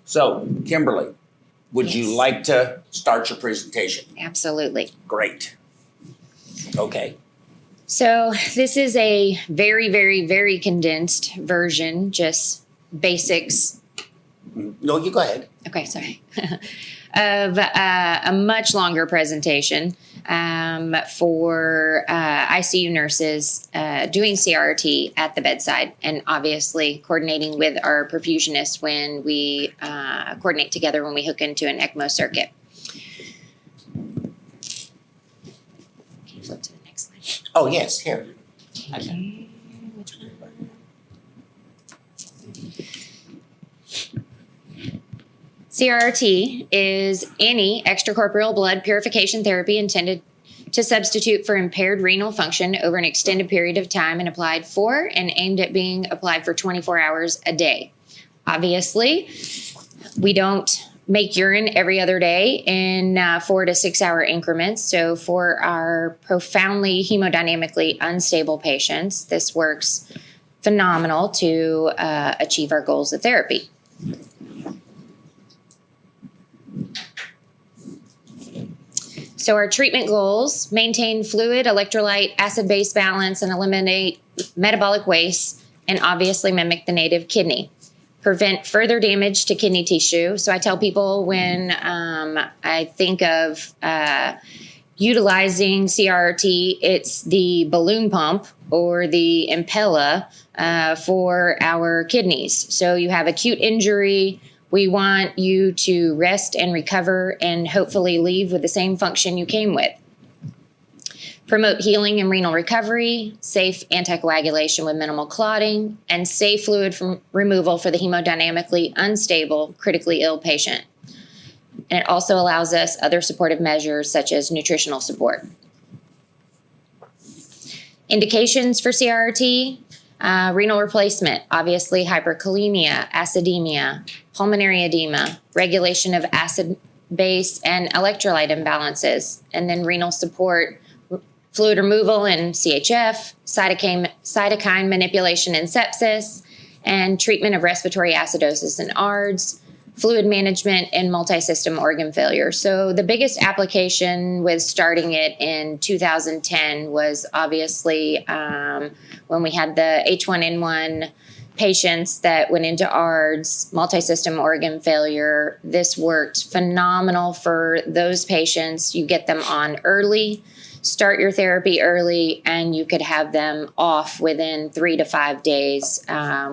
So, Kimberlee, would you Yes. like to start your presentation? Absolutely. Great. Okay. So this is a very, very, very condensed version, just basics. No, you go ahead. Okay, sorry. Of a much longer presentation for ICU nurses doing CRRT at the bedside, and obviously coordinating with our perfusionists when we coordinate together when we hook into an ECMO circuit. Can you flip to the next slide? Oh, yes, here. Okay, which one? CRRT is any extracorporeal blood purification therapy intended to substitute for impaired renal function over an extended period of time and applied for and aimed at being applied for 24 hours a day. Obviously, we don't make urine every other day in 4 to 6 hour increments. So for our profoundly hemodynamically unstable patients, this works phenomenal to achieve our goals of therapy. So our treatment goals: maintain fluid, electrolyte, acid-base balance, and eliminate metabolic waste, and obviously mimic the native kidney. Prevent further damage to kidney tissue. So I tell people when I think of utilizing CRRT, it's the balloon pump or the Impella for our kidneys. So you have acute injury. We want you to rest and recover and hopefully leave with the same function you came with. Promote healing and renal recovery, safe anticoagulation with minimal clotting, and safe fluid from removal for the hemodynamically unstable, critically ill patient. And it also allows us other supportive measures such as nutritional support. Indications for CRRT: renal replacement, obviously hyperkalemia, acidemia, pulmonary edema, regulation of acid base and electrolyte imbalances, and then renal support, fluid removal in CHF, cytokine manipulation in sepsis, and treatment of respiratory acidosis and ARDS, fluid management in multi-system organ failure. So the biggest application with starting it in 2010 was obviously when we had the H1N1 patients that went into ARDS, multi-system organ failure. This worked phenomenal for those patients. You get them on early, start your therapy early, and you could have them off within 3 to 5 days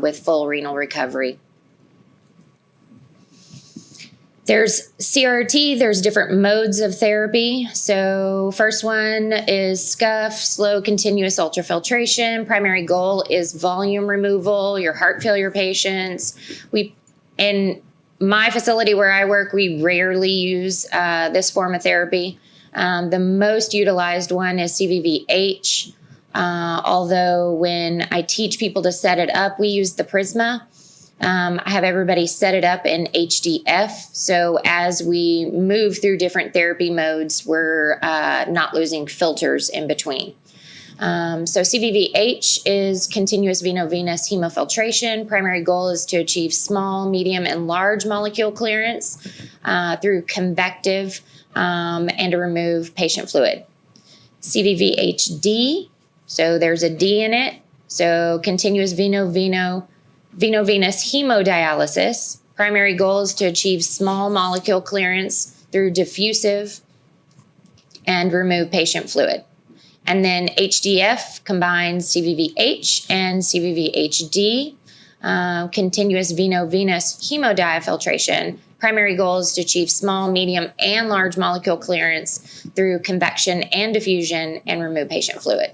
with full renal recovery. There's CRRT, there's different modes of therapy. So first one is SCUF, slow continuous ultrafiltration. Primary goal is volume removal, your heart failure patients. In my facility where I work, we rarely use this form of therapy. The most utilized one is CVVH. Although when I teach people to set it up, we use the Prisma. I have everybody set it up in HDF. So as we move through different therapy modes, we're not losing filters in between. So CVVH is Continuous Veno Venous Hemofiltration. Primary goal is to achieve small, medium, and large molecule clearance through convective and to remove patient fluid. CVVHD, so there's a D in it. So Continuous Veno Venous Hemodialysis. Primary goal is to achieve small molecule clearance through diffusive and remove patient fluid. And then HDF combines CVVH and CVVHD, Continuous Veno Venous Hemodiafiltration. Primary goal is to achieve small, medium, and large molecule clearance through convection and diffusion and remove patient fluid.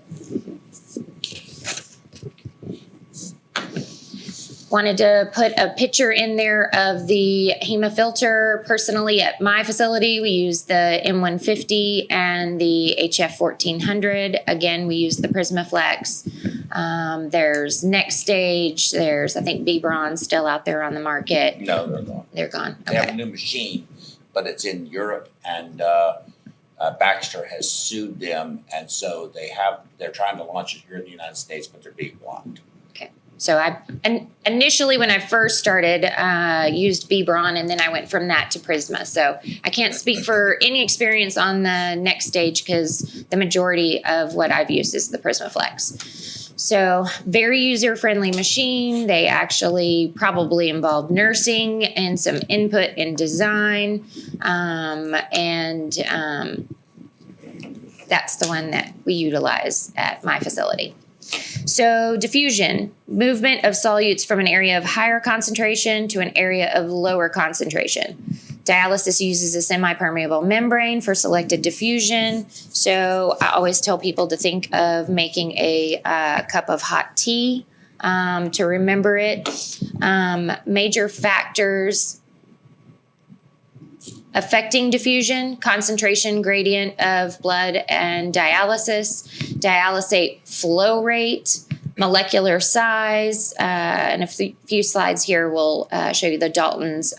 Wanted to put a picture in there of the Hema Filter. Personally, at my facility, we use the M150 and the HF1400. Again, we use the PrismaFlex. There's Next Stage. There's, I think, B-Bron still out there on the market. No, they're gone. They're gone. They have a new machine, but it's in Europe, and Baxter has sued them, and so they're trying to launch it here in the United States, but they're being blocked. So initially when I first started, used Bebron, and then I went from that to Prisma. So I can't speak for any experience on the next stage because the majority of what I've used is the Prisma Flex. So very user-friendly machine. They actually probably involved nursing and some input in design. That's the one that we utilize at my facility. So diffusion, movement of solutes from an area of higher concentration to an area of lower concentration. Dialysis uses a semi-permeable membrane for selected diffusion. So I always tell people to think of making a cup of hot tea to remember it. Major factors affecting diffusion: concentration gradient of blood and dialysis, dialysate flow rate, molecular size, and a few slides here will show you the Daltons.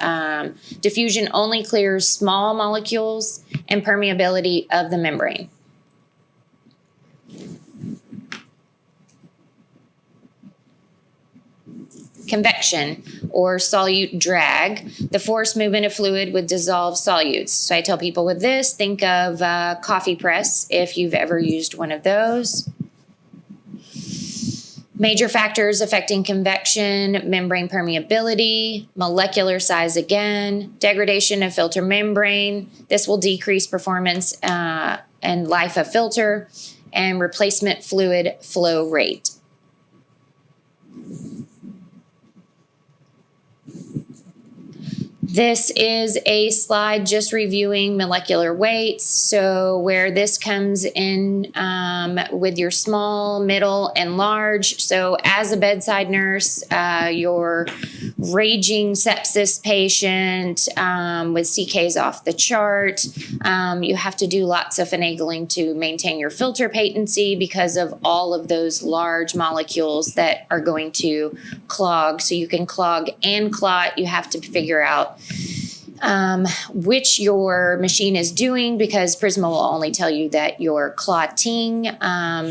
Diffusion only clears small molecules and permeability of the membrane. Convection, or solute drag, the forced movement of fluid with dissolved solutes. So I tell people with this, think of a coffee press if you've ever used one of those. Major factors affecting convection: membrane permeability, molecular size again, degradation of filter membrane. This will decrease performance and life of filter, and replacement fluid flow rate. This is a slide just reviewing molecular weights. So where this comes in with your small, middle, and large. So as a bedside nurse, your raging sepsis patient with CKs off the chart, you have to do lots of finagling to maintain your filter patency because of all of those large molecules that are going to clog. So you can clog and clot. You have to figure out which your machine is doing, because Prisma will only tell you that you're clotting.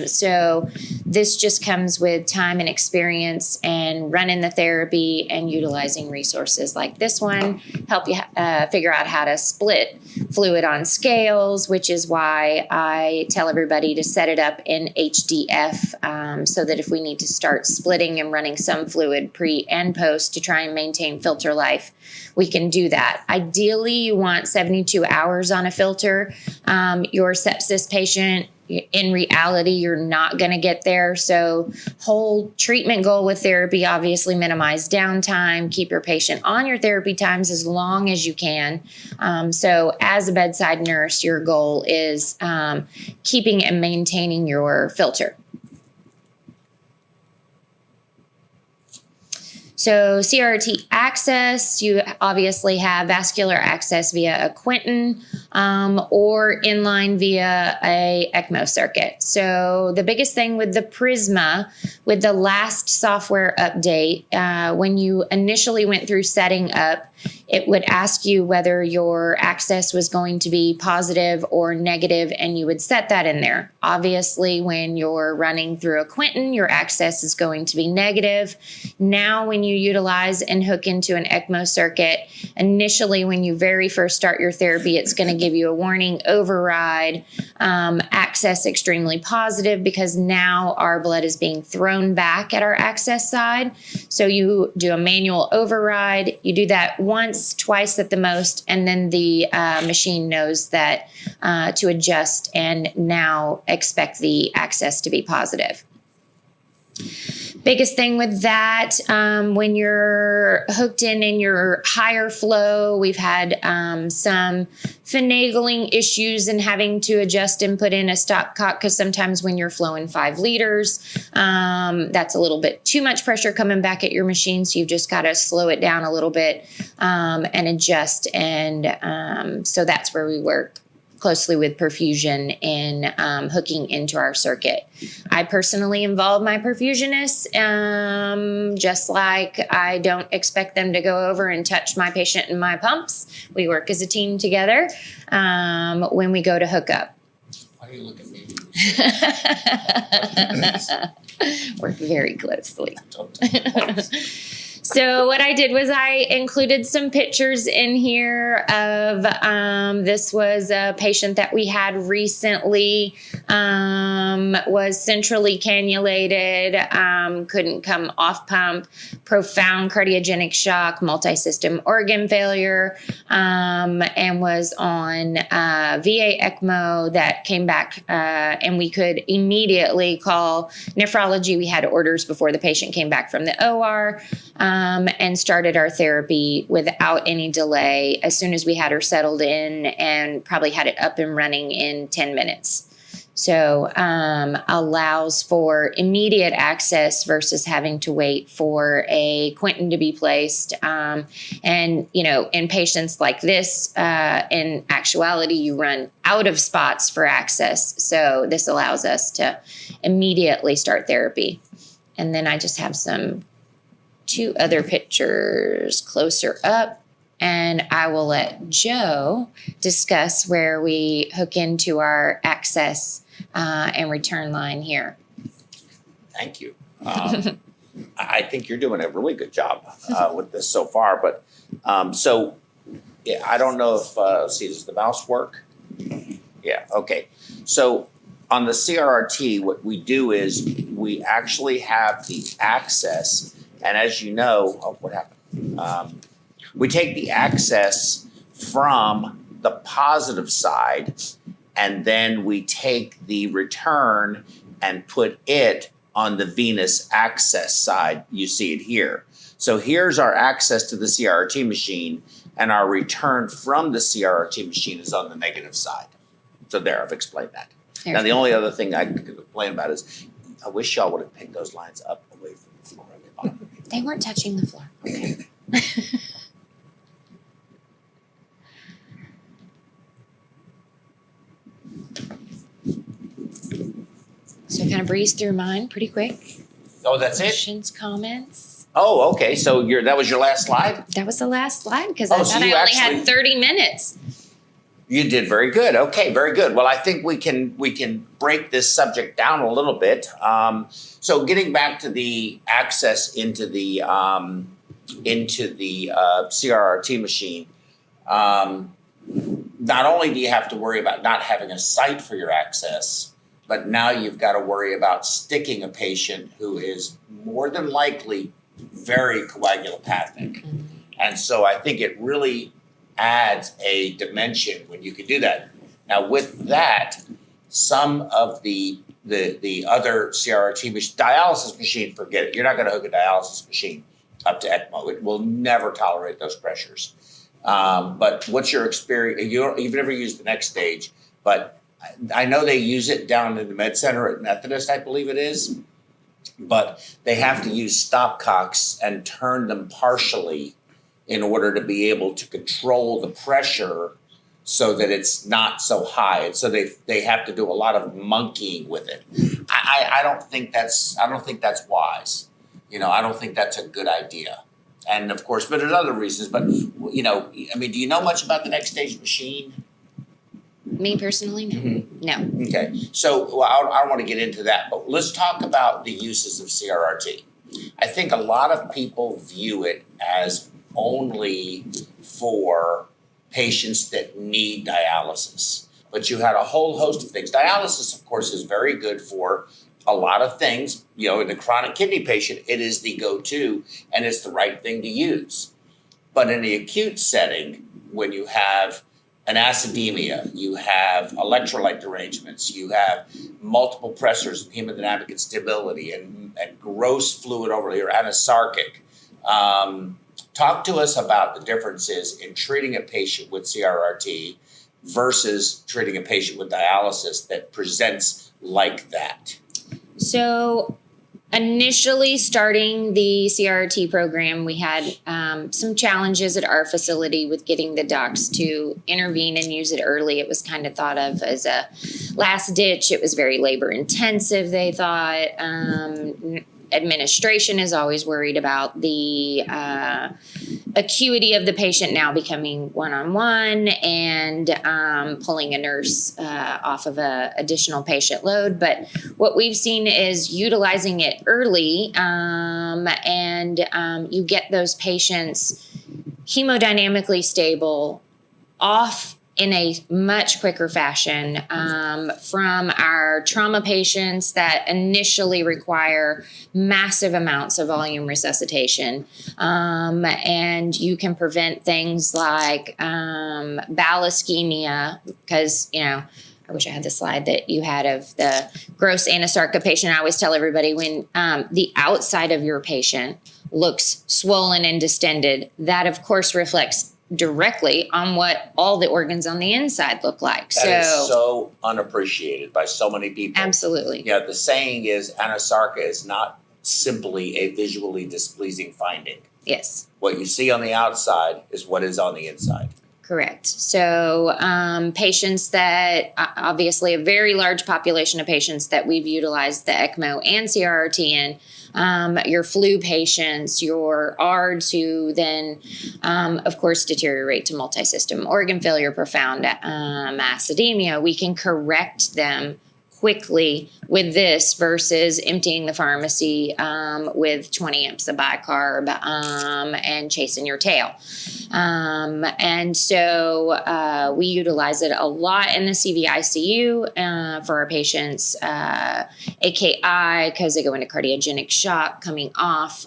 So this just comes with time and experience and running the therapy and utilizing resources like this one, help you figure out how to split fluid on scales, which is why I tell everybody to set it up in HDF so that if we need to start splitting and running some fluid pre and post to try and maintain filter life, we can do that. Ideally, you want 72 hours on a filter. Your sepsis patient, in reality, you're not going to get there. So whole treatment goal with therapy, obviously minimize downtime, keep your patient on your therapy times as long as you can. So as a bedside nurse, your goal is keeping and maintaining your filter. So CRT access, you obviously have vascular access via a Quinton or inline via a ECMO circuit. So the biggest thing with the Prisma, with the last software update, when you initially went through setting up, it would ask you whether your access was going to be positive or negative, and you would set that in there. Obviously, when you're running through a Quinton, your access is going to be negative. Now, when you utilize and hook into an ECMO circuit, initially, when you very first start your therapy, it's going to give you a warning, override, access extremely positive, because now our blood is being thrown back at our access side. So you do a manual override. You do that once, twice at the most, and then the machine knows that to adjust and now expect the access to be positive. Biggest thing with that, when you're hooked in your higher flow, we've had some finagling issues and having to adjust and put in a stopcock, because sometimes when you're flowing 5 liters, that's a little bit too much pressure coming back at your machine. So you've just got to slow it down a little bit and adjust. And so that's where we work closely with perfusion in hooking into our circuit. I personally involve my perfusionists, just like I don't expect them to go over and touch my patient and my pumps. We work as a team together when we go to hook up. Why do you look at me? Work very closely. Don't tell me. So what I did was I included some pictures in here of, this was a patient that we had recently, was centrally cannulated, couldn't come off pump, profound cardiogenic shock, multi-system organ failure, and was on VA ECMO that came back, and we could immediately call nephrology. We had orders before the patient came back from the OR. And started our therapy without any delay as soon as we had her settled in, and probably had it up and running in 10 minutes. So allows for immediate access versus having to wait for a Quentin to be placed. And, you know, in patients like this, in actuality, you run out of spots for access. So this allows us to immediately start therapy. And then I just have two other pictures closer up, and I will let Joe discuss where we hook into our access and return line here. Thank you. I think you're doing a really good job with this so far, but so yeah, I don't know if, let's see, does the mouse work? Yeah, okay. So on the CRRT, what we do is we actually have the access. And as you know, oh, what happened? We take the access from the positive side, and then we take the return and put it on the venous access side. You see it here. So here's our access to the CRRT machine, and our return from the CRRT machine is on the negative side. So there, I've explained that. Now, the only other thing I could complain about is I wish y'all would have picked those lines up away from the floor at the bottom. They weren't touching the floor. Okay. So kind of breeze through mine pretty quick. Oh, that's it? Questions, comments? Oh, okay. So that was your last slide? That was the last slide because Oh, I so thought I you only actually- had 30 minutes. You did very good. Okay, very good. Well, I think we can break this subject down a little bit. So getting back to the access into the CRRT machine, not only do you have to worry about not having a site for your access, but now you've got to worry about sticking a patient who is more than likely very coagulopathic. And so I think it really adds a dimension when you can do that. Now with that, some of the other CRRT dialysis machine, forget it. You're not going to hook a dialysis machine up to ECMO. It will never tolerate those pressures. But what's your experience? You've never used the next stage, but I know they use it down in the med center at Methodist, I believe it is. But they have to use stopcocks and turn them partially in order to be able to control the pressure so that it's not so high. And so they have to do a lot of monkeying with it. I don't think that's wise. You know, I don't think that's a good idea. And of course, but there's other reasons. But you know, I mean, do you know much about the next stage machine? Me personally, no. Mm-hmm. No. Okay, so well, I don't want to get into that, but let's talk about the uses of CRRT. I think a lot of people view it as only for patients that need dialysis. But you had a whole host of things. Dialysis, of course, is very good for a lot of things. You know, in the chronic kidney patient, it is the go-to and it's the right thing to use. But in the acute setting, when you have an acidemia, you have electrolyte derangements, you have multiple pressures and hemodynamic instability and gross fluid overload, you're anasarchic. Talk to us about the differences in treating a patient with CRRT versus treating a patient with dialysis that presents like that. So initially starting the CRRT program, we had some challenges at our facility with getting the docs to intervene and use it early. It was kind of thought of as a last ditch. It was very labor intensive, they thought. Administration is always worried about the acuity of the patient now becoming one-on-one and pulling a nurse off of a additional patient load. But what we've seen is utilizing it early, and you get those patients hemodynamically stable off in a much quicker fashion from our trauma patients that initially require massive amounts of volume resuscitation. And you can prevent things like bowel ischemia, because, I wish I had the slide that you had of the gross anasarca patient. I always tell everybody when the outside of your patient looks swollen and distended, that of course reflects directly on what all the organs on the inside look like. That is so unappreciated by so many people. Absolutely. The saying is anasarca is not simply a visually displeasing finding. Yes. What you see on the outside is what is on the inside. Correct. So patients that, obviously a very large population of patients that we've utilized the ECMO and CRRT in, your flu patients, your ARDS, who then, of course, deteriorate to multisystem organ failure, profound acidemia, we can correct them quickly with this versus emptying the pharmacy with 20 amps of bicarb and chasing your tail. And so we utilize it a lot in the CVICU for our patients, AKI, because they go into cardiogenic shock coming off.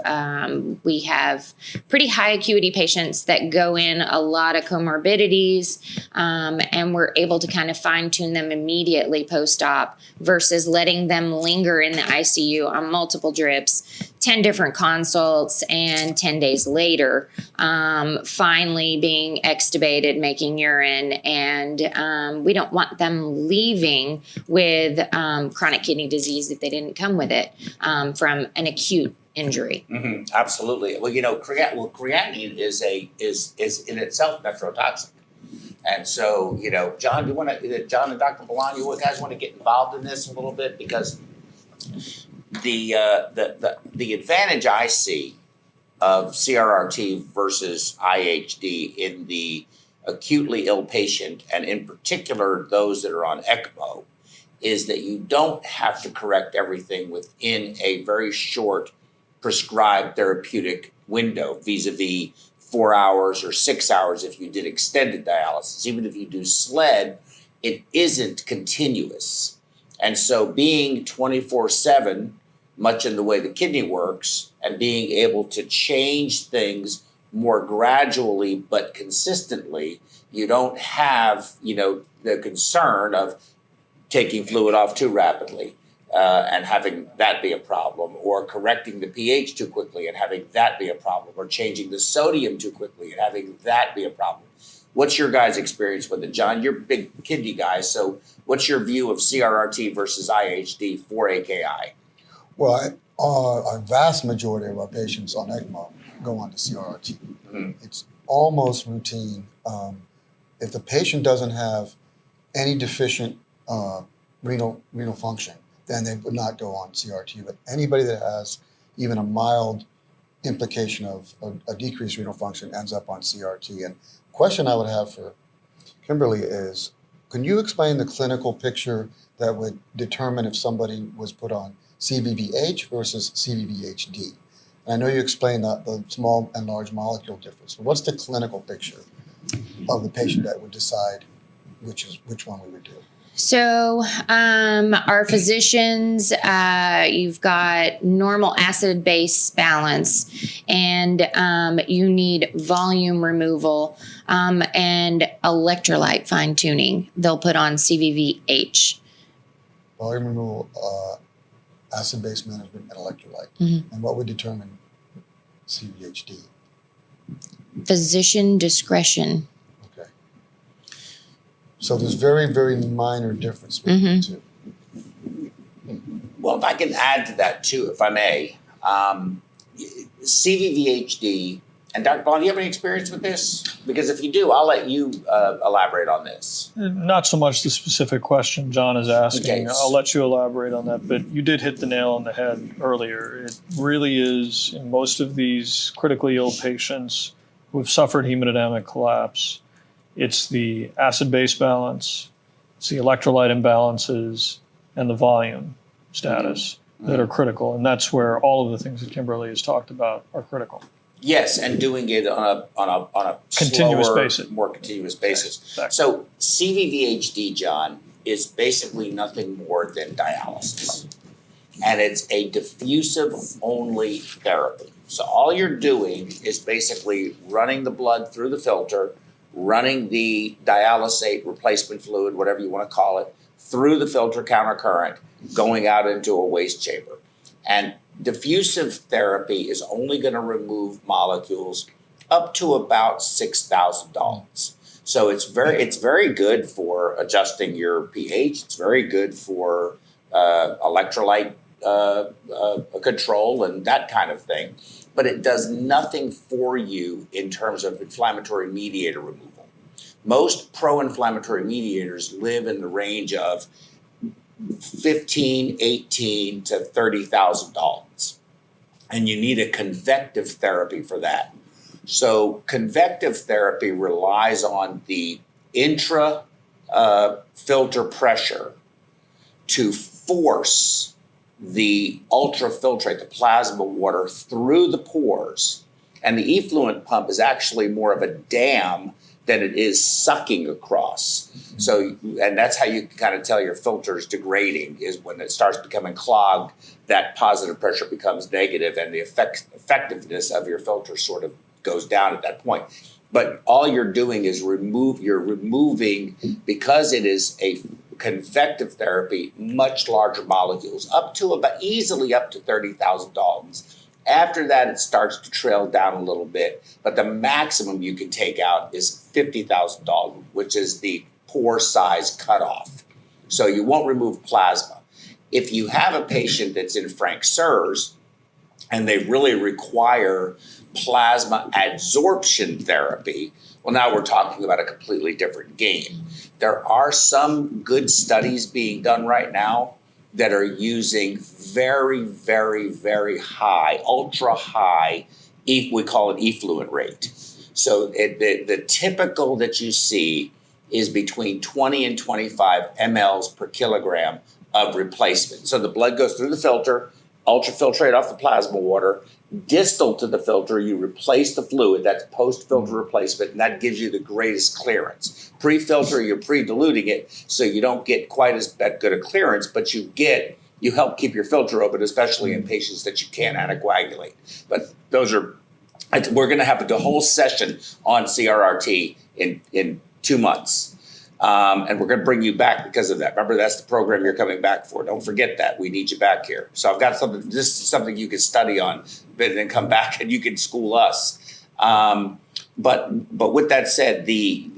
We have pretty high acuity patients that go in a lot of comorbidities, and we're able to kind of fine tune them immediately post-op versus letting them linger in the ICU on multiple drips, 10 different consults, and 10 days later, finally being extubated, making urine, and we don't want them leaving with chronic kidney disease if they didn't come with it from an acute injury. Mm-hmm. Absolutely. Well, creatinine is in itself nephrotoxic. And so, John, John and Dr. Spurlin, you guys want to get involved in this a little bit, because the advantage I see of CRRT versus IHD in the acutely ill patient, and in particular those that are on ECMO, is that you don't have to correct everything within a very short prescribed therapeutic window, vis-a-vis 4 hours or 6 hours if you did extended dialysis. Even if you do SLED, it isn't continuous. And so being 24/7, much in the way the kidney works, and being able to change things more gradually but consistently, you don't have, the concern of taking fluid off too rapidly and having that be a problem, or correcting the pH too quickly and having that be a problem, or changing the sodium too quickly and having that be a problem. What's your guys' experience with it? John, you're a big kidney guy, so what's your view of CRRT versus IHD for AKI? Well, a vast majority of our patients on ECMO go on to CRRT. Mm-hmm. It's almost routine. If the patient doesn't have any deficient renal function, then they would not go on CRRT. But anybody that has even a mild implication of a decreased renal function ends up on CRRT. And question I would have for Kimberlee is, can you explain the clinical picture that would determine if somebody was put on CVVH versus CVVHD? And I know you explained the small and large molecule difference, but what's the clinical picture of the patient that would decide which one we would do? So our physicians, you've got normal acid-base balance, and you need volume removal and electrolyte fine-tuning. They'll put on CVVH. Volume removal, acid-base management, and electrolyte. Mm-hmm. And what would determine CVHD? Physician discretion. Okay. So there's very, very minor difference between the two. Well, if I can add to that too, if I may, CVVHD, and Dr. Spurlin, do you have any experience with this? Because if you do, I'll let you elaborate on this. Not so much the specific question John is asking. Okay. I'll let you elaborate on that, but you did hit the nail on the head earlier. It really is, in most of these critically ill patients who have suffered hemodynamic collapse, it's the acid-base balance, it's the electrolyte imbalances, and the volume status that are critical. And that's where all of the things that Kimberlee has talked about are critical. Yes, and doing it on a Continuous slower, basis. more continuous basis. Exactly. So CVVHD, John, is basically nothing more than dialysis. And it's a diffusive only therapy. So all you're doing is basically running the blood through the filter, running the dialysate replacement fluid, whatever you want to call it, through the filter countercurrent, going out into a waste chamber. And diffusive therapy is only going to remove molecules up to about 6,000 Daltons. So it's very good for adjusting your pH. It's very good for electrolyte control and that kind of thing. But it does nothing for you in terms of inflammatory mediator removal. Most pro-inflammatory mediators live in the range of 15, 18 to 30,000 Daltons. And you need a convective therapy for that. So convective therapy relies on the intra-filter pressure to force the ultrafiltrate, the plasma water, through the pores. And the effluent pump is actually more of a dam than it is sucking across. So, and that's how you can kind of tell your filter is degrading, is when it starts becoming clogged, that positive pressure becomes negative and the effectiveness of your filter sort of goes down at that point. But all you're doing is removing, because it is a convective therapy, much larger molecules, easily up to 30,000 Daltons. After that, it starts to trail down a little bit, but the maximum you can take out is 50,000 Daltons, which is the pore size cutoff. So you won't remove plasma. If you have a patient that's in Frank-Ser's and they really require plasma adsorption therapy, well, now we're talking about a completely different game. There are some good studies being done right now that are using very, very, very high, ultra high, we call it effluent rate. So the typical that you see is between 20 and 25 mLs per kilogram of replacement. So the blood goes through the filter, ultrafiltrate off the plasma water. Distal to the filter, you replace the fluid. That's post-filter replacement, and that gives you the greatest clearance. Pre-filter, you're pre-diluting it, so you don't get quite as good a clearance, but you help keep your filter open, especially in patients that you can't anticoagulate. But we're going to have a whole session on CRRT in 2 months. And we're going to bring you back because of that. Remember, that's the program you're coming back for. Don't forget that. We need you back here. So I've got something, this is something you can study on, but then come back and you can school us. But with that said, the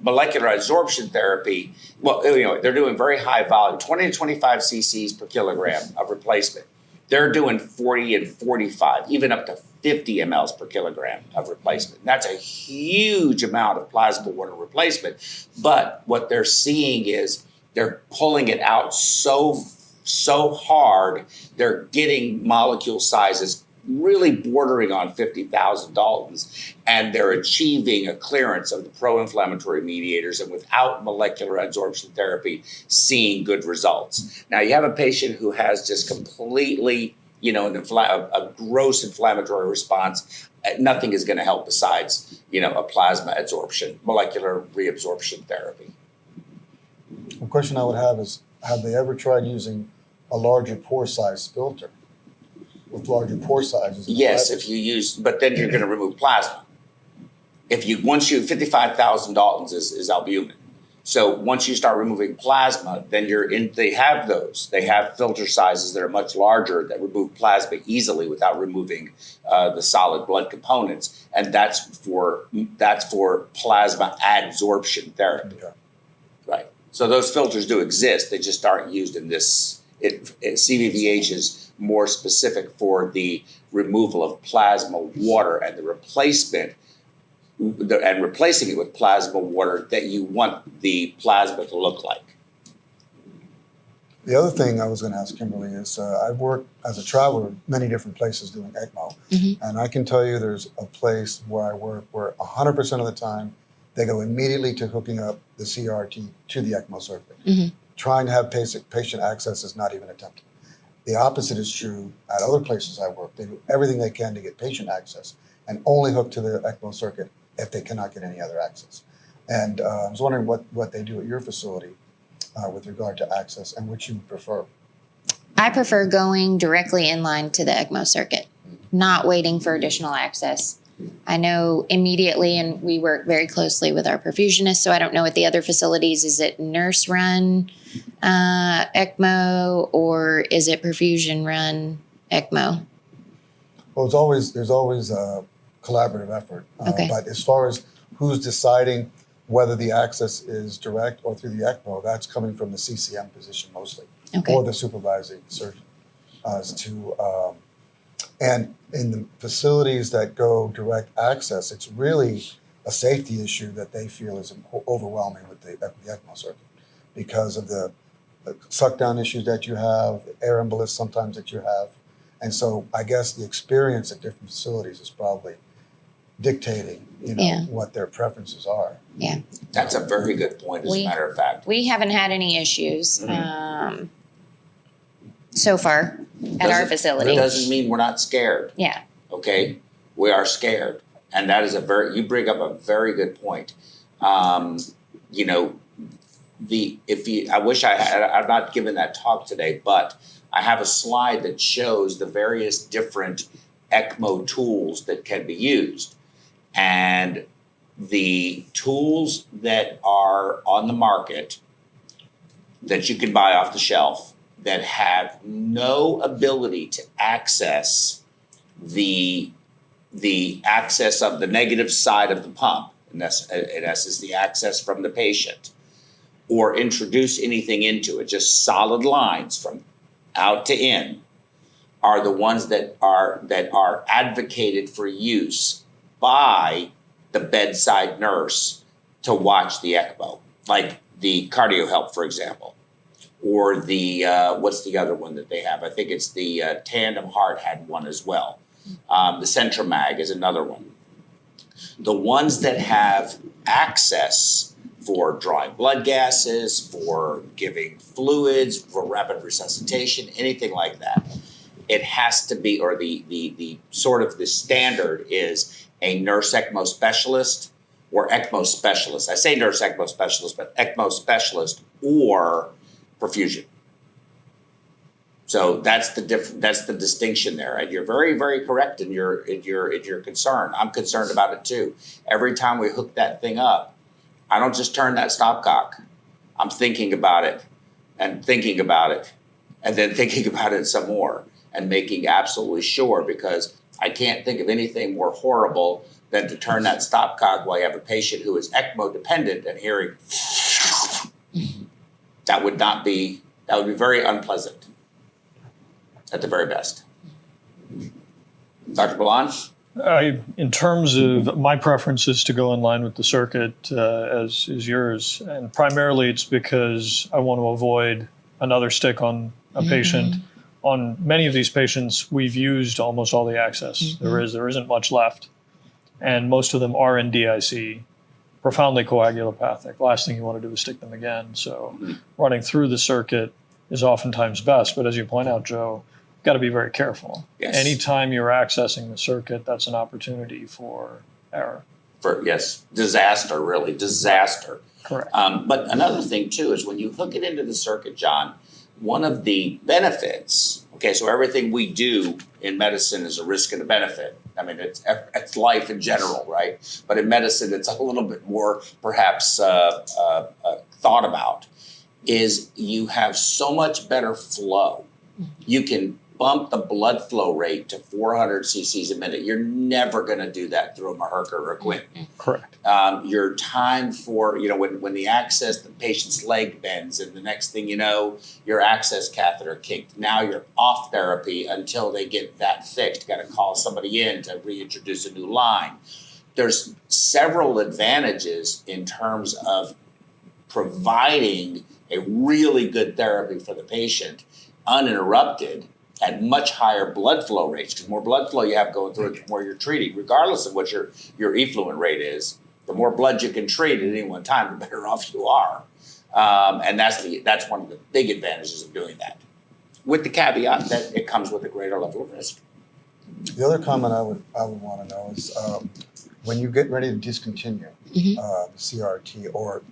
molecular adsorption therapy, well, they're doing very high volume, 20 to 25 cc's per kilogram of replacement. They're doing 40 and 45, even up to 50 mLs per kilogram of replacement. That's a huge amount of plasma water replacement. But what they're seeing is they're pulling it out so hard, they're getting molecule sizes really bordering on 50,000 Daltons, and they're achieving a clearance of the pro-inflammatory mediators, and without molecular adsorption therapy, seeing good results. Now, you have a patient who has just completely, a gross inflammatory response. Nothing is going to help besides, a plasma adsorption, molecular reabsorption therapy. The question I would have is, have they ever tried using a larger pore size filter? With larger pore sizes. Yes, if you use, but then you're going to remove plasma. Once you 55,000 Daltons is albumin. So once you start removing plasma, then they have those. They have filter sizes that are much larger that remove plasma easily without removing the solid blood components, and that's for plasma adsorption therapy. Okay. Right. So those filters do exist. They just aren't used in this. CVVH is more specific for the removal of plasma water and the replacement and replacing it with plasma water that you want the plasma to look like. The other thing I was going to ask Kimberlee is I've worked as a traveler many different places doing ECMO. And I can tell you there's a place where I work where 100% of the time they go immediately to hooking up the CRT to the ECMO circuit. Trying to have patient access is not even attempted. The opposite is true at other places I work. They do everything they can to get patient access and only hook to the ECMO circuit if they cannot get any other access. And I was wondering what they do at your facility with regard to access and which you prefer. I prefer going directly in line to the ECMO circuit, not waiting for additional access. I know immediately, and we work very closely with our perfusionist, so I don't know at the other facilities, is it nurse run ECMO or is it perfusion run ECMO? Well, there's always a collaborative effort. Okay. But as far as who's deciding whether the access is direct or through the ECMO, that's coming from the CCM physician mostly, Okay. or the supervising surgeon. And in the facilities that go direct access, it's really a safety issue that they feel is overwhelming with the ECMO circuit because of the suck down issues that you have, air embolus sometimes that you have. And so I guess the experience at different facilities is probably dictating, Yeah. what their preferences are. Yeah. That's a very good point, as a matter of fact. We haven't had any issues so far at our It facility. doesn't mean we're not scared, Yeah. okay? We are scared. And that is you bring up a very good point. I wish I'm not giving that talk today, but I have a slide that shows the various different ECMO tools that can be used. And the tools that are on the market that you can buy off the shelf that have no ability to access the access of the negative side of the pump, in essence, the access from the patient, or introduce anything into it, just solid lines from out to in, are the ones that are advocated for use by the bedside nurse to watch the ECMO, like the CardioHelp, for example, or the what's the other one that they have? I think it's the Tandem Heart had one as well. The Centromag is another one. The ones that have access for drawing blood gases, for giving fluids, for rapid resuscitation, anything like that, it has to be, or the sort of the standard is a nurse ECMO specialist or ECMO specialist. I say nurse ECMO specialist, but ECMO specialist or perfusion. So that's the distinction there, and you're very, very correct in your concern. I'm concerned about it too. Every time we hook that thing up, I don't just turn that stopcock. I'm thinking about it, and thinking about it, and then thinking about it some more, and making absolutely sure, because I can't think of anything more horrible than to turn that stopcock while you have a patient who is ECMO dependent and hearing. That would be very unpleasant. At the very best. Dr. Balan? In terms of my preference is to go in line with the circuit as is yours. And primarily it's because I want to avoid another stick on a patient. On many of these patients, we've used almost all the access. There isn't much left. And most of them are in DIC, profoundly coagulopathic. Last thing you want to do is stick them again. So running through the circuit is oftentimes best. But as you point out, Joe, got to be very careful. Yes. Anytime you're accessing the circuit, that's an opportunity for error. Disaster, really, disaster. Correct. But another thing too is when you hook it into the circuit, John, one of the benefits, okay, so everything we do in medicine is a risk and a benefit. I mean, it's life in general, right? But in medicine, it's a little bit more perhaps thought about, is you have so much better flow. You can bump the blood flow rate to 400 cc's a minute. You're never going to do that through a Maherka or a Quinton. Correct. Your time for, when the patient's leg bends and the next thing you know, your access catheter kicked. Now you're off therapy until they get that fixed. Got to call somebody in to reintroduce a new line. There's several advantages in terms of providing a really good therapy for the patient, uninterrupted, at much higher blood flow rates, because more blood flow you have going through it, the more you're treating, regardless of what your effluent rate is. The more blood you can treat at any one time, the better off you are. And that's one of the big advantages of doing that, with the caveat that it comes with a greater level of risk. The other comment I would want to know is when you get ready to discontinue the CRT, or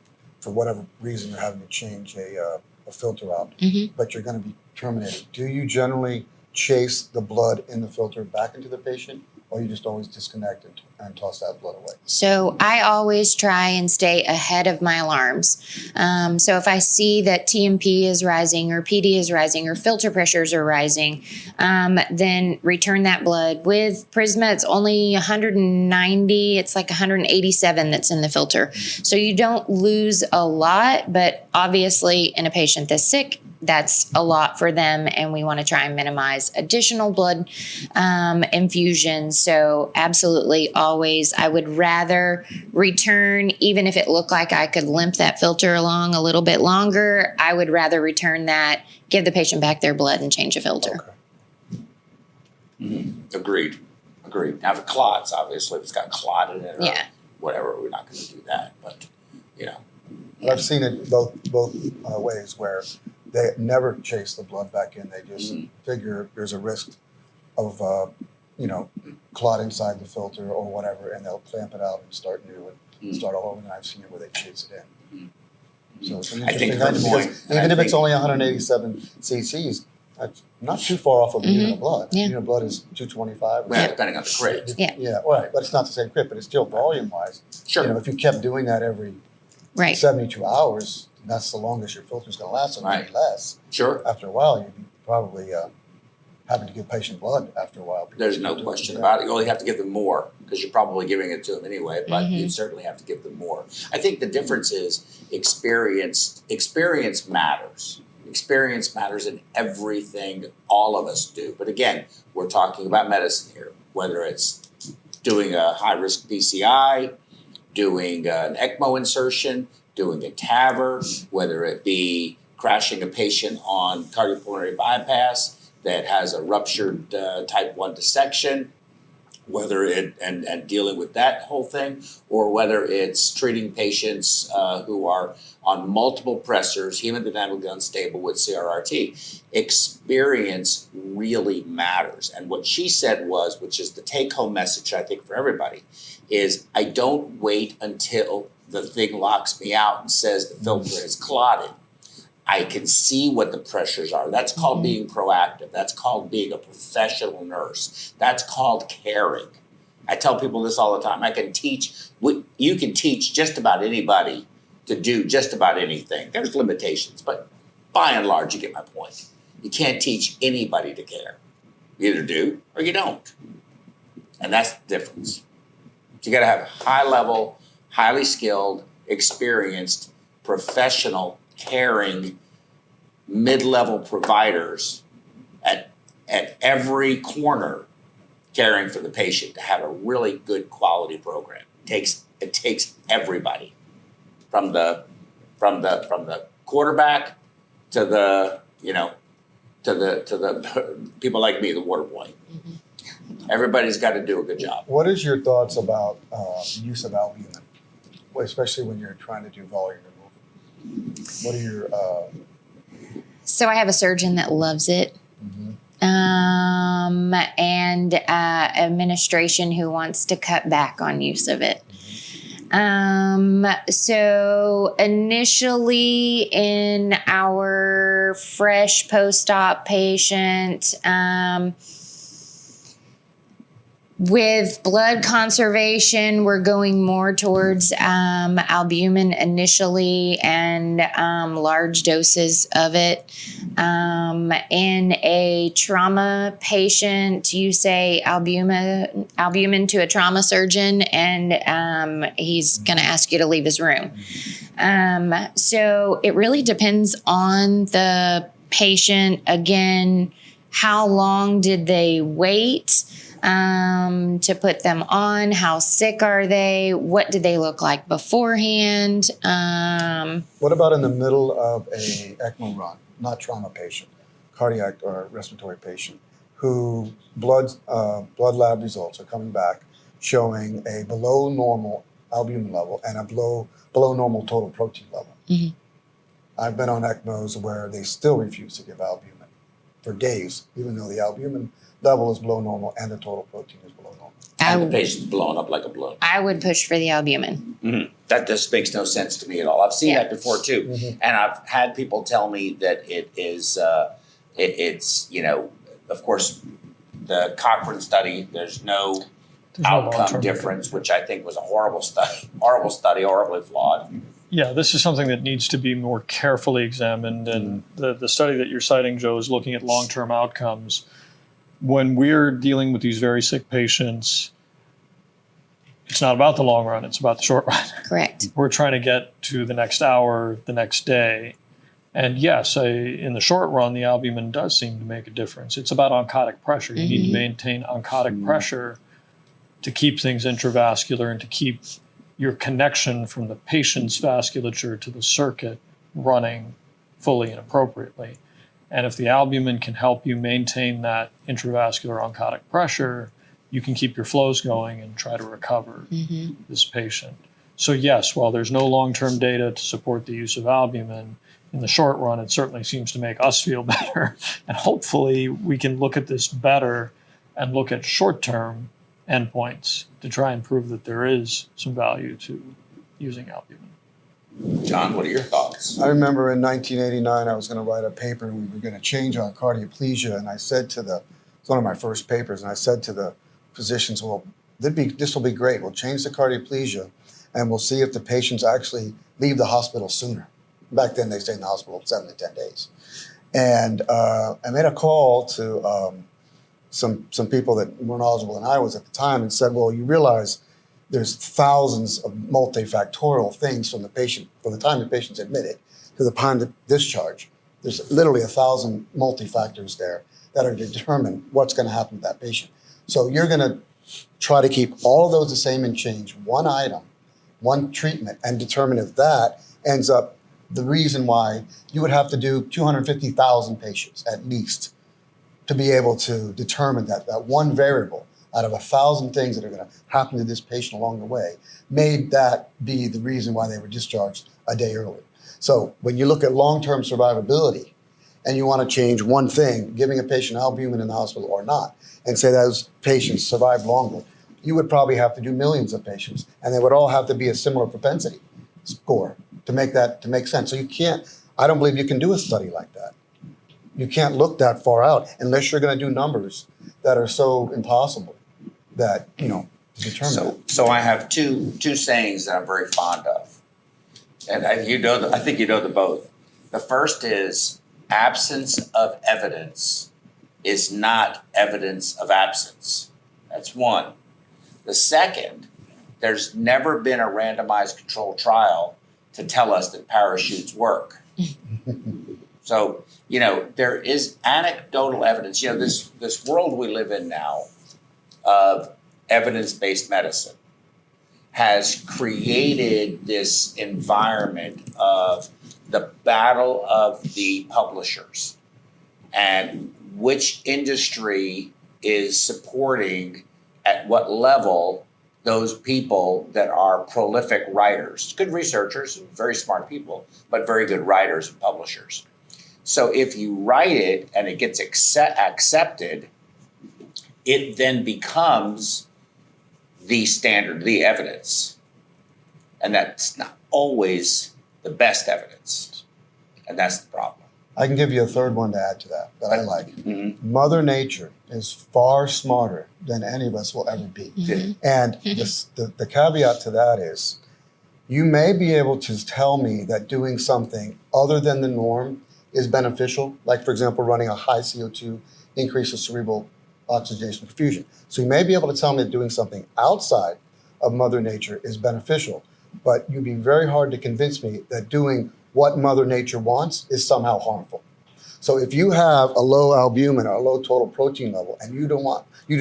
for whatever reason you're having to change a filter out, but you're going to be terminated, do you generally chase the blood in the filter back into the patient, or you just always disconnect and toss that blood away? So I always try and stay ahead of my alarms. So if I see that TMP is rising or PD is rising or filter pressures are rising, then return that blood. With Prisma, it's only 190. It's like 187 that's in the filter. So you don't lose a lot, but obviously in a patient that's sick, that's a lot for them, and we want to try and minimize additional blood infusions. So absolutely, always, I would rather return, even if it looked like I could limp that filter along a little bit longer, I would rather return that, give the patient back their blood, and change a filter. Okay. Agreed. Now for clots, obviously, if it's got clot in it or whatever, we're not going to do that. But, But I've seen it both ways, where they never chase the blood back in. They just figure there's a risk of, clot inside the filter or whatever, and they'll clamp it out and start new and start all over. And I've seen it where they chase it in. So it's an I think interesting her idea, point, because even if it's only 187 cc's, that's not too far off of a unit of blood. Yeah. Unit of blood is 225. well, depending on the crit. Yeah. Right. But it's not the same crit, but it's still volume-wise. Sure. If you kept doing that every Right. 72 hours, that's the longest your filter's going to last, and maybe less. Sure. After a while, you'd be probably having to give patient blood after a while. There's no question about it. You only have to give them more, because you're probably giving it to them anyway, but you certainly have to give them more. I think the difference is experience. Experience matters. Experience matters in everything all of us do. But again, we're talking about medicine here, whether it's doing a high-risk PCI, doing an ECMO insertion, doing a TAVR, whether it be crashing a patient on cardiopulmonary bypass that has a ruptured type 1 dissection, whether it and dealing with that whole thing, or whether it's treating patients who are on multiple pressors, hemodynamically unstable with CRRT. Experience really matters. And what she said was, which is the take-home message I think for everybody, is I don't wait until the thing locks me out and says the filter is clotted. I can see what the pressures are. That's called being proactive. That's called being a professional nurse. That's called caring. I tell people this all the time. You can teach just about anybody to do just about anything. There's limitations, but by and large, you get my point. You can't teach anybody to care. You either do or you don't. And that's the difference. So you got to have high level, highly skilled, experienced, professional, caring, mid-level providers at every corner caring for the patient to have a really good quality program. It takes everybody, from the quarterback to the people like me, the water boy. Everybody's got to do a good job. What is your thoughts about the use of albumin, especially when you're trying to do volume removal? What are your... So I have a surgeon that loves it. And administration who wants to cut back on use of it. So initially in our fresh post-op patient, with blood conservation, we're going more towards albumin initially and large doses of it. In a trauma patient, you say albumin to a trauma surgeon, and he's going to ask you to leave his room. So it really depends on the patient. Again, how long did they wait? to put them on? How sick are they? What did they look like beforehand? What about in the middle of a ECMO run, not trauma patient, cardiac or respiratory patient, who blood lab results are coming back showing a below normal albumin level and a below normal total protein level? Mhm. I've been on ECMOs where they still refuse to give albumin for days, even though the albumin level is below normal and the total protein is below normal. And the patient's blown up like a balloon. I would push for the albumin. That just makes no sense to me at all. I've seen Yeah. that before too, Mhm. and I've had people tell me that it is, it's of course, the Cochrane study. There's no There's no outcome long-term difference, which I think was a horrible study, horribly flawed. Yeah, this is something that needs to be more carefully examined. And the study that you're citing, Joe, is looking at long-term outcomes. When we're dealing with these very sick patients, it's not about the long run, it's about the short run. Correct. We're trying to get to the next hour, the next day. And yes, in the short run, the albumin does seem to make a difference. It's about oncotic pressure. You need to maintain oncotic pressure to keep things intravascular and to keep your connection from the patient's vasculature to the circuit running fully and appropriately. And if the albumin can help you maintain that intravascular oncotic pressure, you can keep your flows going and try to recover this patient. So yes, while there's no long-term data to support the use of albumin, in the short run, it certainly seems to make us feel better. And hopefully we can look at this better and look at short-term endpoints to try and prove that there is some value to using albumin. John, what are your thoughts? I remember in 1989, I was going to write a paper and we were going to change our cardioplegia. And I said it's one of my first papers, and I said to the physicians, well, this will be great. We'll change the cardioplegia and we'll see if the patients actually leave the hospital sooner. Back then, they stayed in the hospital 7 to 10 days. And I made a call to some people that were knowledgeable than I was at the time and said, well, you realize there's thousands of multifactorial things from the time the patient's admitted to the time of discharge. There's literally 1,000 multifactors there that are to determine what's going to happen to that patient. So you're going to try to keep all of those the same and change one item, one treatment, and determine if that ends up the reason why you would have to do 250,000 patients at least to be able to determine that one variable out of 1,000 things that are going to happen to this patient along the way made that be the reason why they were discharged a day earlier. So when you look at long-term survivability and you want to change one thing, giving a patient albumin in the hospital or not, and say those patients survive longer, you would probably have to do millions of patients, and they would all have to be a similar propensity score to make sense. So I don't believe you can do a study like that. You can't look that far out unless you're going to do numbers that are so impossible that, to determine that. So I have two sayings that I'm very fond of, and I think you know the both. The first is absence of evidence is not evidence of absence. That's one. The second, there's never been a randomized controlled trial to tell us that parachutes work. So, there is anecdotal evidence. This world we live in now of evidence-based medicine has created this environment of the battle of the publishers and which industry is supporting at what level those people that are prolific writers, good researchers, very smart people, but very good writers and publishers. So if you write it and it gets accepted, it then becomes the standard, the evidence. And that's not always the best evidence. And that's the problem. I can give you a third one to add to that I like. Mm-hmm. Mother Nature is far smarter than any of us will ever be. And the caveat to that is you may be able to tell me that doing something other than the norm is beneficial, like, for example, running a high CO2 increases cerebral oxygenation perfusion. So you may be able to tell me that doing something outside of Mother Nature is beneficial, but you'd be very hard to convince me that doing what Mother Nature wants is somehow harmful. So if you have a low albumin or a low total protein level and you do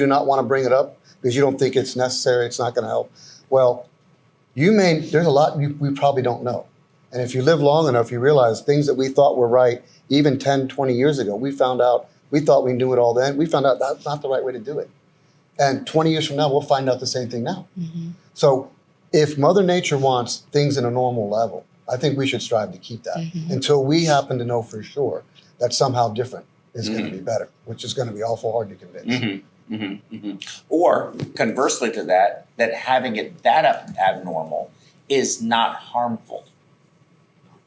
not want to bring it up because you don't think it's necessary, it's not going to help, well, there's a lot we probably don't know. And if you live long enough, you realize things that we thought were right even 10, 20 years ago, we thought we knew it all then. We found out that's not the right way to do it. And 20 years from now, we'll find out the same thing now. Mm-hmm. So if Mother Nature wants things in a normal level, I think we should strive to keep that until we happen to know for sure that somehow different is going to be better, which is going to be awful hard to convince. Or conversely to that having it that abnormal is not harmful.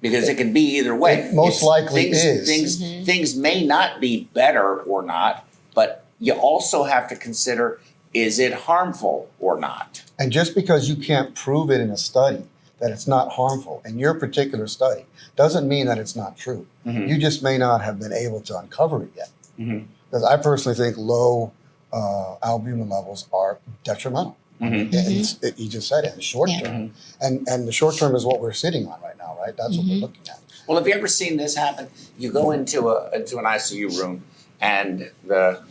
Because it can be either way. It most likely is. Things may not be better or not, but you also have to consider, is it harmful or not? And just because you can't prove it in a study that it's not harmful in your particular study doesn't mean that it's not true. You just may not have been able to uncover it yet. Because I personally think low albumin levels are detrimental. You just said it, in the short term. And the short term is what we're sitting on right now, right? That's what we're looking at. Well, have you ever seen this happen? You go into an ICU room and the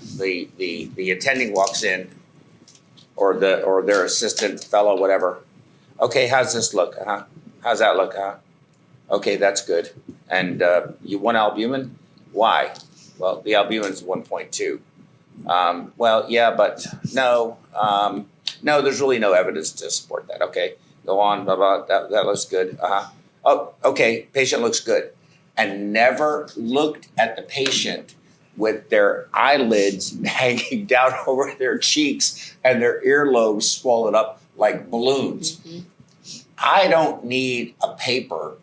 attending walks in, or their assistant fellow, whatever. Okay, how's this look? How's that look? Okay, that's good. And you want albumin? Why? Well, the albumin's 1.2. Well, yeah, but no. No, there's really no evidence to support that. Okay, go on, blah, blah, that looks good. Oh, okay, patient looks good. And never looked at the patient with their eyelids hanging down over their cheeks and their earlobes swollen up like balloons. I don't need a paper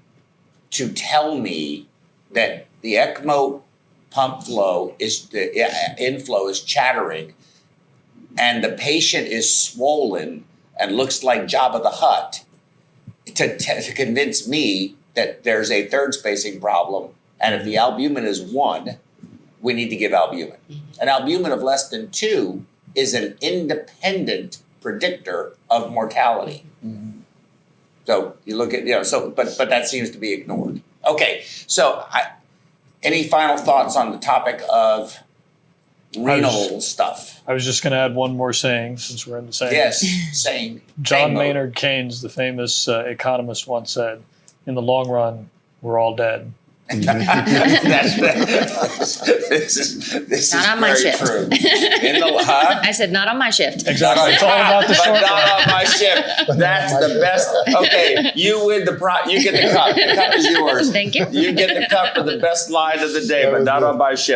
to tell me that the ECMO pump flow the inflow is chattering and the patient is swollen and looks like Jabba the Hutt to convince me that there's a third spacing problem. And if the albumin is 1, we need to give albumin. An albumin of less than 2 is an independent predictor of mortality. So you look at, but that seems to be ignored. Okay, so any final thoughts on the topic of renal stuff? I was just going to add one more saying since we're in the saying. Yes, saying. John Maynard Keynes, the famous economist, once said, "In the long run, we're all dead." This is Not on my very shift. true. I said not on my shift. Exactly. It's all about the But short not run. on my shift. That's the best. Okay, you win the you get the cup. The cup is yours. Thank you. You get the cup for the best line of the day, but not on my shift.